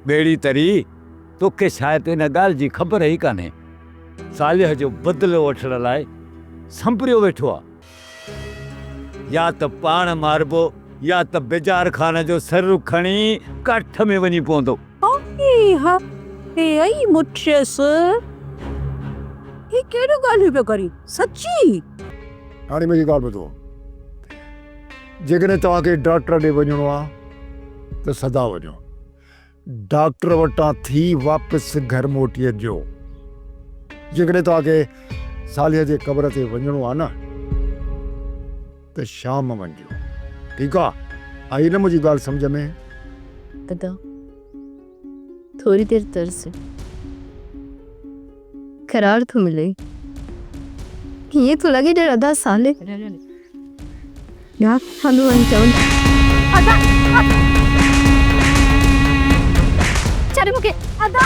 बेड़ी तरी तोखे शायद इन ॻाल्हि जी ख़बर ई कान्हे। सालिह जो बदिलो वठण लाइ संभरियो वेठो आहे। या त पाण मारबो या त बेजार खान जो सर खणी काठ में वञी पवंदो। आई मुठियसि ही कहिड़ो ॻाल्हियूं पियो करी सची? हाणे मुंहिंजी ॻाल्हि ॿुधो, जेकॾहिं तव्हांखे डॉक्टर ॾे वञिणो आहे त सदा वञो, डॉक्टर वटां थी वापसि घर मोटी अचिजो। जेकॾहिं तव्हांखे सालिह जे क़बर ते वञिणो आहे न त शाम वञिजो, ठीकु आहे? आई न मुंहिंजी ॻाल्हि सम्झ में? अदा थोड़ी देर तरस करार तो मिले, ये तो लगे डर अदा साले यार हलो अंचल अदा चल मुके अदा